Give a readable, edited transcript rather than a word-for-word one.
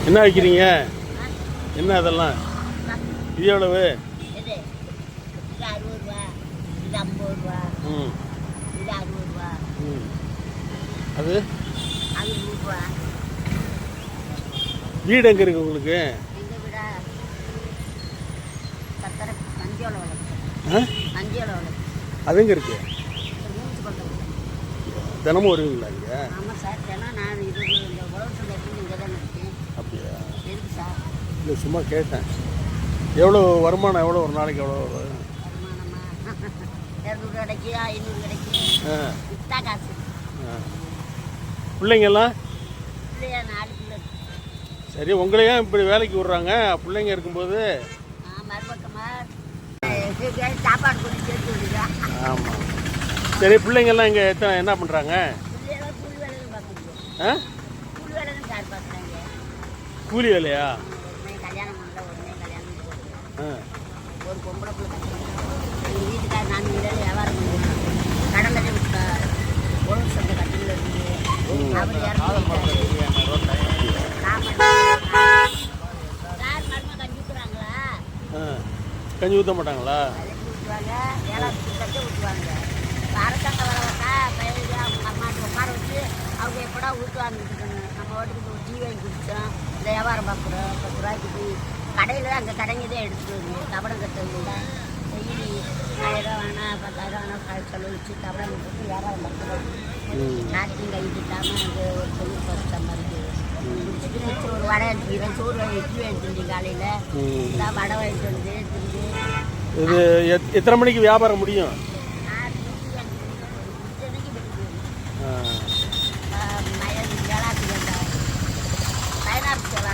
என்ன வைக்கிறீங்க? என்ன அதெல்லாம்? இது எவ்வளவு? இது 60 ரூபா, இது 50 ரூபா, ம் இது 60 ரூபா, ம் அது அது 100 ரூபா. வீடு எங்கே இருக்குது உங்களுக்கு? எங்கள் வீட சத்தரை நந்தியோட வளர்க்கு, ஆ நந்தியோட வளர்க்கு. அது எங்கே இருக்குது? மூச்சு கொண்டு தினமும் வருவீங்களா இங்கே? ஆமாம் சார், தினம் நான் இந்த உழவு சந்தைக்கு இங்கே தான் இருக்கேன். அப்படியா? எதுக்கு சார்? இல்லை சும்மா கேட்டேன். எவ்வளோ வருமானம்? எவ்வளோ ஒரு நாளைக்கு எவ்வளோ வரும்? வருமானமா 200 கிடைக்கும், 500 கிடைக்கும். ஆ வித்தா காசு. ஆ பிள்ளைங்கெல்லாம்? இல்லையா 4 பிள்ளை. சரி, உங்களையும் இப்படி வேலைக்கு விட்றாங்க பிள்ளைங்க இருக்கும்போது? மறுபக்கமாக சாப்பாடு கொண்டு சேர்த்து விடுங்க. ஆமாம். சரி, பிள்ளைங்கெல்லாம் இங்கே என்ன பண்ணுறாங்க? பிள்ளைகளும் கூலி வேலையும் பார்க்க முடியும். ஆ கூலி வேலை தான் சார் பார்க்குறாங்க. கூலி வேலையா? உடனே கல்யாணம் பண்ணல, உடனே கல்யாணம் பண்ணல. ஆ ஒரு பொம்பளை பிள்ளை கட்டணும். எங்கள் வீட்டுக்கார நான் வீட்டில் வியாபாரம் பண்ணுவேன். கடலை உழவு சந்தை கட்டில் இருந்து அவர் சார் மருமை கஞ்சி ஊற்றுறாங்களா? ஆ கஞ்சி ஊற்ற மாட்டாங்களா? விலைக்கு ஊற்றுவாங்க, ஏழாயிரத்து கட்டி ஊற்றுவாங்க. அரசாங்க வர வந்தா பயிர் அவங்க அம்மாட்டு உட்கார வச்சு அவங்க எப்படா ஊற்றுவாங்க இருக்கணும். நம்ம வீட்டுக்கு ஒரு டீ வாங்கி குடித்தோம், இந்த வியாபாரம் பார்க்குறோம். 10 ரூபாய்க்கு டீ கடையில் அங்கே கடைங்க தான் எடுத்துட்டு வருவோம். கபடம் கட்டுறதுல டெய்லி 1000 வேணா 10,000 வேணா செலவழிச்சு கபடம் கட்டு வியாபாரம் பார்க்குறோம். நாட்டையும் கைவிட்டாமல் அங்கே ஒரு தொழில் பஸ் சம்பாதிக்கு முடிச்சுட்டு மிச்சம் ஒரு வடை எடுத்துக்கிறேன். சோறு இட்லி எடுத்துட்டு காலையில் இந்த வடை வாங்கிட்டு வந்து திரும்பி இது எத்தனை மணிக்கு வியாபாரம் முடியும்? மயில் வேளாண் 16